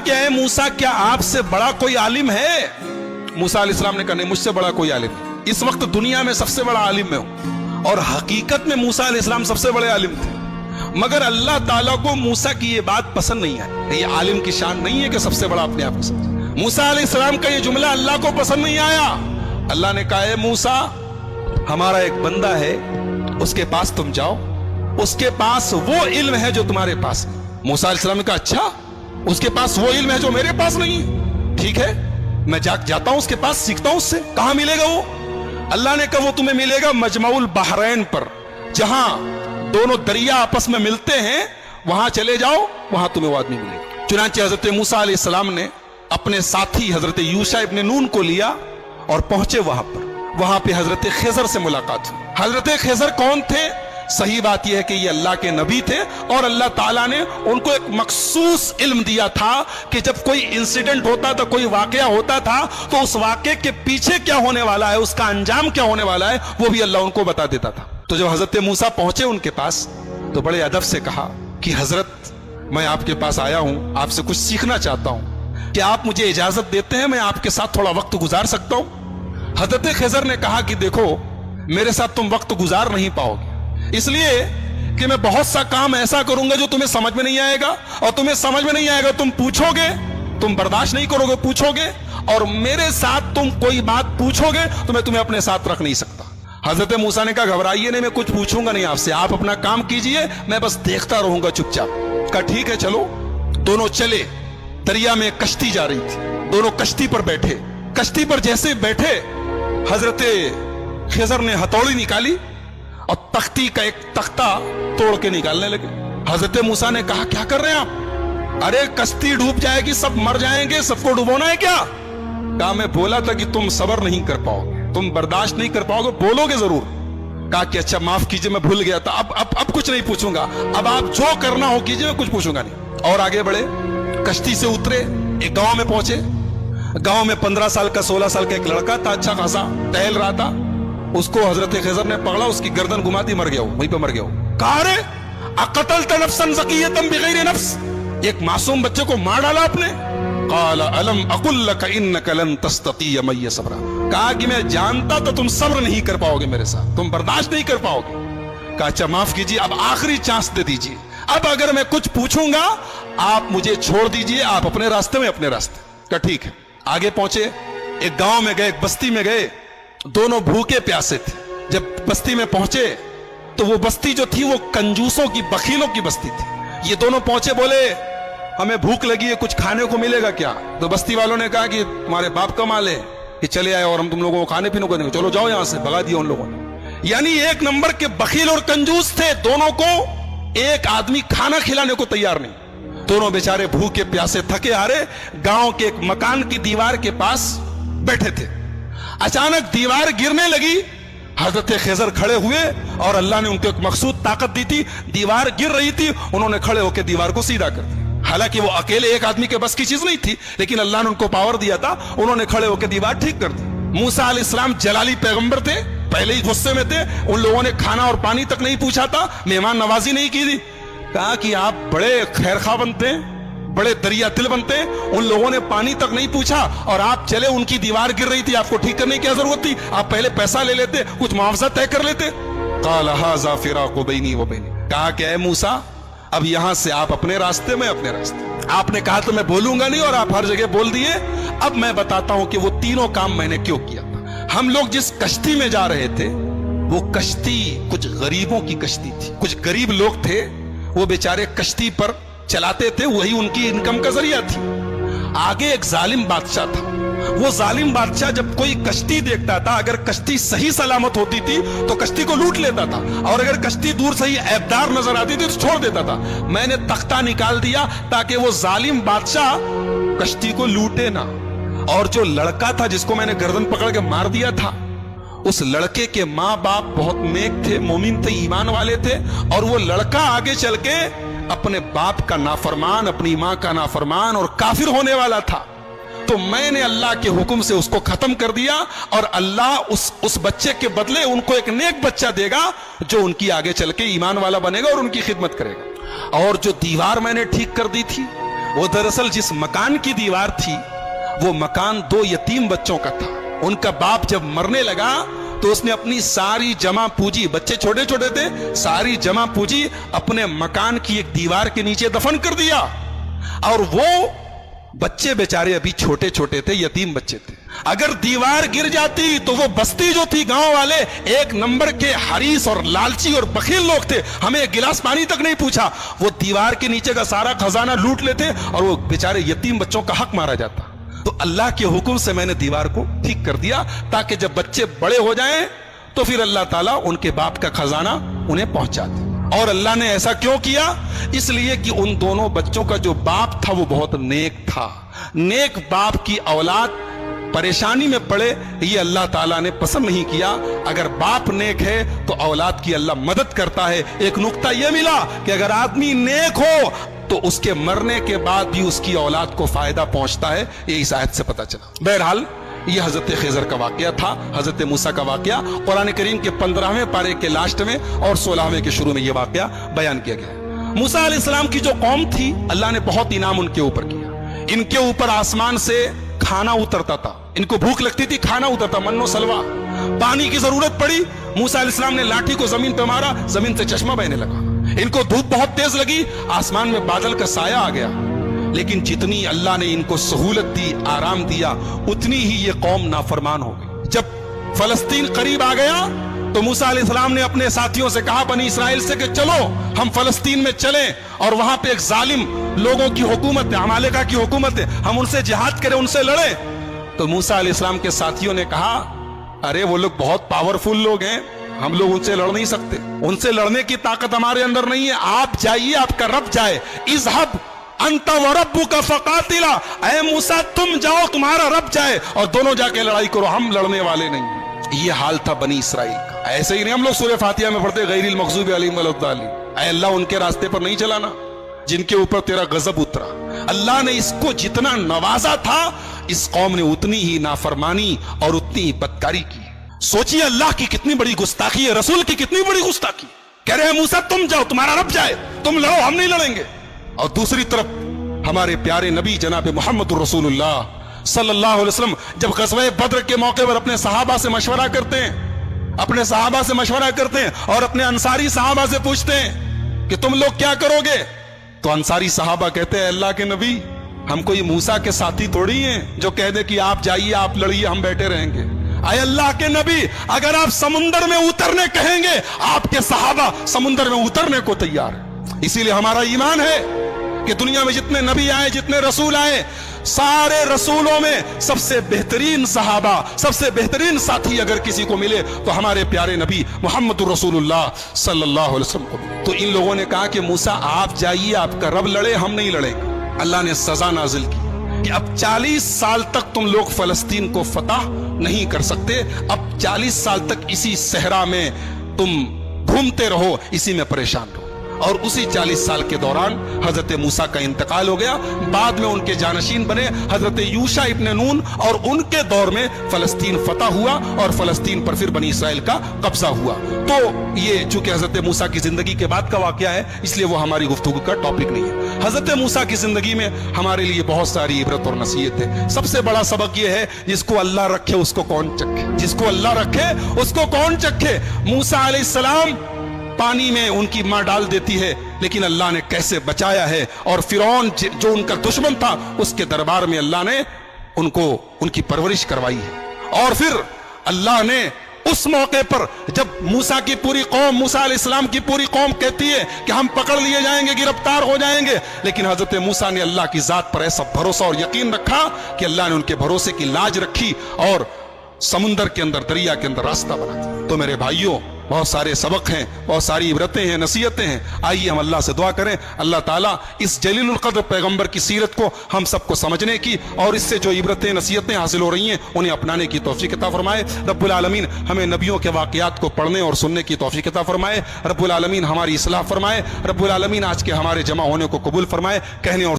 कि ऐ मूसा, क्या आपसे बड़ा कोई आलिम है? मूसा अलैहिस्सलाम ने कहा नहीं, मुझसे बड़ा कोई आलिम नहीं। इस वक्त दुनिया में सबसे बड़ा आलिम मैं हूं। और हकीकत में मूसा अलैहिस्सलाम सबसे बड़े आलिम थे, मगर अल्लाह ताला को मूसा की ये बात पसंद नहीं है। ये आलिम की शान नहीं है कि सबसे बड़ा अपने आप को समझे। मूसा अलैहिस्सलाम का ये जुमला अल्लाह को पसंद नहीं आया। अल्लाह ने कहा, ऐ मूसा, हमारा एक बंदा है, उसके पास तुम जाओ, उसके पास वो इल्म है जो तुम्हारे पास नहीं। मूसा अलैहिस्सलाम ने कहा, अच्छा, उसके पास वो इल्म है जो मेरे पास नहीं है, ठीक है, मैं जाता हूं उसके पास, सीखता हूं उससे। कहां मिलेगा वो? अल्लाह ने कहा, वो तुम्हें मिलेगा मजमाउल बहरैन पर, जहां दोनों दरिया आपस में मिलते हैं, वहां चले जाओ, वहां तुम्हें वो आदमी मिलेगा। चुनांचे हजरत मूसा अलैहिस्सलाम ने अपने साथी हजरत यूशा इब्न नून को लिया और पहुंचे वहां पर। वहां पे हजरत खिजर से मुलाकात हुई। हजरत खिजर कौन थे? सही बात यह है कि ये अल्लाह के नबी थे और अल्लाह ताला ने उनको एक मखसूस इल्म दिया था कि जब कोई इंसिडेंट होता था, कोई वाकया होता था, तो उस वाकये के पीछे क्या होने वाला है, उसका अंजाम क्या होने वाला है, वो भी अल्लाह उनको बता देता था। तो जब हजरत मूसा पहुंचे उनके पास, तो बड़े अदब से कहा कि हजरत, मैं आपके पास आया हूं, आपसे कुछ सीखना चाहता हूं, क्या आप मुझे इजाजत देते हैं, मैं आपके साथ थोड़ा वक्त गुजार सकता हूं? हजरत खिजर ने कहा कि देखो, मेरे साथ तुम वक्त गुजार नहीं पाओगे, इसलिए कि मैं बहुत सा काम ऐसा करूंगा जो तुम्हें समझ में नहीं आएगा, और तुम्हें समझ में नहीं आएगा, तुम पूछोगे, तुम बर्दाश्त नहीं करोगे, पूछोगे, और मेरे साथ तुम कोई बात पूछोगे तो मैं तुम्हें अपने साथ रख नहीं सकता। हजरत मूसा ने कहा, घबराइए नहीं, मैं कुछ पूछूंगा नहीं आपसे, आप अपना काम कीजिए, मैं बस देखता रहूंगा चुपचाप। कहा ठीक है, चलो। दोनों चले। दरिया में कश्ती जा रही थी, दोनों कश्ती पर बैठे। कश्ती पर जैसे बैठे, हजरत खिजर ने हथौड़ी निकाली और तख्ती का एक तख्ता तोड़ के निकालने लगे। हजरत मूसा ने कहा, क्या कर रहे हैं आप? अरे कश्ती डूब जाएगी, सब मर जाएंगे, सबको डुबोना है क्या? कहा, मैं बोला था कि तुम सब्र नहीं कर पाओगे, तुम बर्दाश्त नहीं कर पाओगे, बोलोगे जरूर। कहा कि अच्छा माफ कीजिए, मैं भूल गया था, अब कुछ नहीं पूछूंगा, अब आप जो करना हो कीजिए, मैं कुछ पूछूंगा नहीं। और आगे बढ़े, कश्ती से उतरे, एक गांव में पहुंचे। गांव में 15 साल का 16 साल का एक लड़का था, अच्छा खासा टहल रहा था। उसको हजरत खिजर ने पकड़ा, उसकी गर्दन घुमाती, मर गया, वहीं पे मर गया। कहा, रे अक़तल्त नफ्सन ज़किय्यतन बिग़ैरि नफ्स, एक मासूम बच्चे को मार डाला आपने। क़ाल अलम अक़ुल लक इन्नक लन तस्ततिय मइय सब्रा, कहा कि मैं जानता था तुम सब्र नहीं कर पाओगे मेरे साथ, तुम बर्दाश्त नहीं कर पाओगे। कहा अच्छा माफ कीजिए, अब आखिरी चांस दे दीजिए, अब अगर मैं कुछ पूछूंगा आप मुझे छोड़ दीजिए, आप अपने रास्ते में अपने रास्ते। कहा ठीक है। आगे पहुंचे, एक गांव में गए, एक बस्ती में गए, दोनों भूखे प्यासे थे। जब बस्ती में पहुंचे तो वो बस्ती जो थी वो कंजूसों की, बखीलों की बस्ती थी। ये दोनों पहुंचे, बोले हमें भूख लगी है, कुछ खाने को मिलेगा क्या? तो बस्ती वालों ने कहा कि तुम्हारे बाप का माल है कि चले आए और हम तुम लोगों को खाने पीने को देंगे, चलो जाओ यहां से। भगा दिया उन लोगों ने। यानी एक नंबर के बखील और कंजूस थे, दोनों को एक आदमी खाना खिलाने को तैयार नहीं। दोनों बेचारे भूखे प्यासे थके हारे गांव के एक मकान की दीवार के पास बैठे थे। अचानक दीवार गिरने लगी, हजरत खिजर खड़े हुए और अल्लाह ने उनको एक मखसूद ताकत दी थी। दीवार गिर रही थी, उन्होंने खड़े होकर दीवार को सीधा कर दिया। हालांकि वो अकेले एक आदमी के बस की चीज नहीं थी, लेकिन अल्लाह ने उनको पावर दिया था, उन्होंने खड़े होकर दीवार ठीक कर दी। मूसा अलैहिस्सलाम जलाली पैगंबर थे, पहले ही गुस्से में थे, उन लोगों ने खाना और पानी तक नहीं पूछा था, मेहमान नवाजी नहीं की थी। कहा कि आप बड़े खैरखा बनते हैं, बड़े दरिया दिल बनते हैं, उन लोगों ने पानी तक नहीं पूछा और आप चले, उनकी दीवार गिर रही थी, आपको ठीक करने की क्या जरूरत थी? आप पहले पैसा ले लेते, कुछ मुआवजा तय कर लेते। क़ाल हाज़ा फ़िराक़ु बैनी व बैनिक, कहा कि ऐ मूसा, अब यहां से आप अपने रास्ते में अपने रास्ते। आपने कहा तो मैं बोलूंगा नहीं और आप हर जगह बोल दिए। अब मैं बताता हूं कि वो तीनों काम मैंने क्यों किया था। हम लोग जिस कश्ती में जा रहे थे, वो कश्ती कुछ गरीबों की कश्ती थी, कुछ गरीब लोग थे, वो बेचारे कश्ती पर चलाते थे, वही उनकी इनकम का जरिया थी। आगे एक जालिम बादशाह था, वो जालिम बादशाह जब कोई कश्ती देखता था, अगर कश्ती सही सलामत होती थी तो कश्ती को लूट लेता था, और अगर कश्ती दूर से ही ऐबदार नजर आती थी तो छोड़ देता था। मैंने तख्ता निकाल दिया ताकि वो जालिम बादशाह कश्ती को लूटे ना। और जो लड़का था जिसको मैंने गर्दन पकड़ के मार दिया था, उस लड़के के माँ बाप बहुत नेक थे, मोमिन थे, ईमान वाले थे, और वो लड़का आगे चल के अपने बाप का नाफरमान, अपनी माँ का नाफरमान और काफिर होने वाला था। तो मैंने अल्लाह के हुक्म से उसको खत्म कर दिया, और अल्लाह उस बच्चे के बदले उनको एक नेक बच्चा देगा जो उनकी आगे चल के ईमान वाला बनेगा और उनकी खिदमत करेगा। और जो दीवार मैंने ठीक कर दी थी, वो दरअसल जिस मकान की दीवार थी वो मकान 2 यतीम बच्चों का था। उनका बाप जब मरने लगा तो उसने अपनी सारी जमा पूंजी, बच्चे छोटे छोटे थे, सारी जमा पूंजी अपने मकान की एक दीवार के नीचे दफन कर दिया। और वो बच्चे बेचारे अभी छोटे छोटे थे, यतीम बच्चे थे। अगर दीवार गिर जाती तो वो बस्ती जो थी, गांव वाले 1 नंबर के हरीस और लालची और बखील लोग थे, हमें एक गिलास पानी तक नहीं पूछा, वो दीवार के नीचे का सारा खजाना लूट लेते और वो बेचारे यतीम बच्चों का हक मारा जाता। तो अल्लाह के हुक्म से मैंने दीवार को ठीक कर दिया ताकि जब बच्चे बड़े हो जाएं तो फिर अल्लाह ताला उनके बाप का खजाना उन्हें पहुंचा दे। और अल्लाह ने ऐसा क्यों किया? इसलिए कि उन दोनों बच्चों का जो बाप था वो बहुत नेक था। नेक बाप की औलाद परेशानी में पड़े ये अल्लाह ताला ने पसंद नहीं किया। अगर बाप नेक है तो औलाद की अल्लाह मदद करता है। एक नुक्ता यह मिला कि अगर आदमी नेक हो तो उसके मरने के बाद भी उसकी औलाद को फायदा पहुंचता है, ये इस आयत से पता चला। बहरहाल ये हजरत खिज़र का वाकया था, हजरत मूसा का वाकया कुरान करीम के 15वें पारे के लास्ट में और 16वें के शुरू में ये वाकया बयान किया गया। मूसा अलैहिस्सलाम की जो कौम थी, अल्लाह ने बहुत इनाम उनके ऊपर किया। इनके ऊपर आसमान से खाना उतरता था, इनको भूख लगती थी, खाना उतरता, मन्नो सलवा। पानी की जरूरत पड़ी, मूसा अलैहिस्सलाम ने लाठी को जमीन पे मारा, जमीन से चश्मा बहने लगा। इनको धूप बहुत तेज लगी, आसमान में बादल का साया आ गया। लेकिन जितनी अल्लाह ने इनको सहूलत दी, आराम दिया, उतनी ही ये कौम नाफरमान हो गई। जब फलस्तीन करीब आ गया तो मूसा अलैहिस्सलाम ने अपने साथियों से कहा, बनी इसराइल से, कि चलो हम फलस्तीन में चलें और वहां पे एक जालिम लोगों की हुकूमत है, अमालेका की हुकूमत है, हम उनसे जिहाद करें, उनसे लड़ें। तो मूसा अलैहिस्सलाम के साथियों ने कहा, अरे वो लोग बहुत पावरफुल लोग हैं, हम लोग उनसे लड़ नहीं सकते, उनसे लड़ने की ताकत हमारे अंदर नहीं है, आप जाइए, आपका रब जाए। इज़हब अंत व रब्बुका फकातिला, ऐ मूसा तुम जाओ, तुम्हारा रब जाए और दोनों जाके लड़ाई करो, हम लड़ने वाले नहीं। ये हाल था बनी इसराइल का। ऐसे ही नहीं हम लोग सूरह फातिहा में पढ़ते, गैरिल मग़ज़ूबि अलैहिम वलद्दालिन, ऐ अल्लाह उनके रास्ते पर नहीं चलाना जिनके ऊपर तेरा गजब उतरा। अल्लाह ने इसको जितना नवाजा था, इस कौम ने उतनी ही नाफरमानी और उतनी ही बदकारी की। सोचिए अल्लाह की कितनी बड़ी गुस्ताखी है, रसूल की कितनी बड़ी गुस्ताखी। कह रहे हैं मूसा तुम जाओ, तुम्हारा रब जाए, तुम लड़ो, हम नहीं लड़ेंगे। और दूसरी तरफ हमारे प्यारे नबी जनाब मोहम्मद रसूलुल्लाह सल्लल्लाहु अलैहि वसल्लम जब ग़ज़वा बद्र के मौके पर अपने सहाबा से मशवरा करते हैं, अपने सहाबा से मशवरा करते हैं और अपने अंसारी सहाबा से पूछते हैं कि तुम लोग क्या करोगे? तो अंसारी सहाबा कहते हैं, अल्लाह के नबी, हम कोई मूसा के साथी थोड़ी हैं जो कह दे कि आप जाइए, आप लड़िए, हम बैठे रहेंगे। आए अल्लाह के नबी, अगर आप समुंदर में उतरने कहेंगे, आपके सहाबा समुंदर में उतरने को तैयार है। इसीलिए हमारा ईमान है कि दुनिया में जितने नबी आए, जितने रसूल आए, सारे रसूलों में सबसे बेहतरीन सहाबा, सबसे बेहतरीन साथी अगर किसी को मिले तो हमारे प्यारे नबी मोहम्मद रसूलुल्लाह सल्लल्लाहु अलैहि वसल्लम को मिले। तो इन लोगों ने कहा कि मूसा आप जाइए, आपका रब लड़े, हम नहीं लड़ेंगे। अल्लाह ने सजा नाजिल की कि अब 40 साल तक तुम लोग फलस्तीन को फतह नहीं कर सकते, अब 40 साल तक इसी सहरा में तुम घूमते रहो, इसी में परेशान रहो। और उसी 40 साल के दौरान हजरत मूसा का इंतकाल हो गया। बाद में उनके जानशीन बने हजरत यूशा इब्न नून और उनके दौर में फलस्तीन फतह हुआ और फलस्तीन पर फिर बनी इसराइल का कब्जा हुआ। तो ये चूंकि हजरत मूसा की जिंदगी के बाद का वाकया है, इसलिए वो हमारी गुफ्तगू का टॉपिक नहीं है। हजरत मूसा की जिंदगी में हमारे लिए बहुत सारी इबरत और नसीहत है। सबसे बड़ा सबक ये है, जिसको अल्लाह रखे उसको कौन चखे, जिसको अल्लाह रखे उसको कौन चखे। मूसा अलैहिस्सलाम पानी में उनकी मां डाल देती है, लेकिन अल्लाह ने कैसे बचाया है। और फिरौन जो उनका दुश्मन था, उसके दरबार में अल्लाह ने उनको उनकी परवरिश करवाई है। और फिर अल्लाह ने उस मौके पर जब मूसा की पूरी कौम, मूसा अलैहिस्सलाम की पूरी कौम कहती है कि हम पकड़ लिए जाएंगे, गिरफ्तार हो जाएंगे, लेकिन हजरत मूसा ने अल्लाह की जात पर ऐसा भरोसा और यकीन रखा कि अल्लाह ने उनके भरोसे की लाज रखी और समुंदर के अंदर, दरिया के अंदर रास्ता बना दिया। तो मेरे भाइयों, बहुत सारे सबक हैं, बहुत सारी इबरतें हैं, नसीहतें हैं। आइए हम अल्लाह से दुआ करें, अल्लाह ताला इस जलीलुल क़द्र पैगंबर की सीरत को हम सबको समझने की और इससे जो इबरतें, नसीहतें हासिल हो रही हैं, उन्हें अपनाने की तौफीक अता फरमाए। रब्बुल आलमीन हमें नबियों के वाक़यात को पढ़ने और सुनने की तौफीक अता फरमाए। रब्बुल आलमीन हमारी इस्लाह फरमाए। रब्बुल आलमीन आज के हमारे जमा होने को कबूल फरमाए। कहने और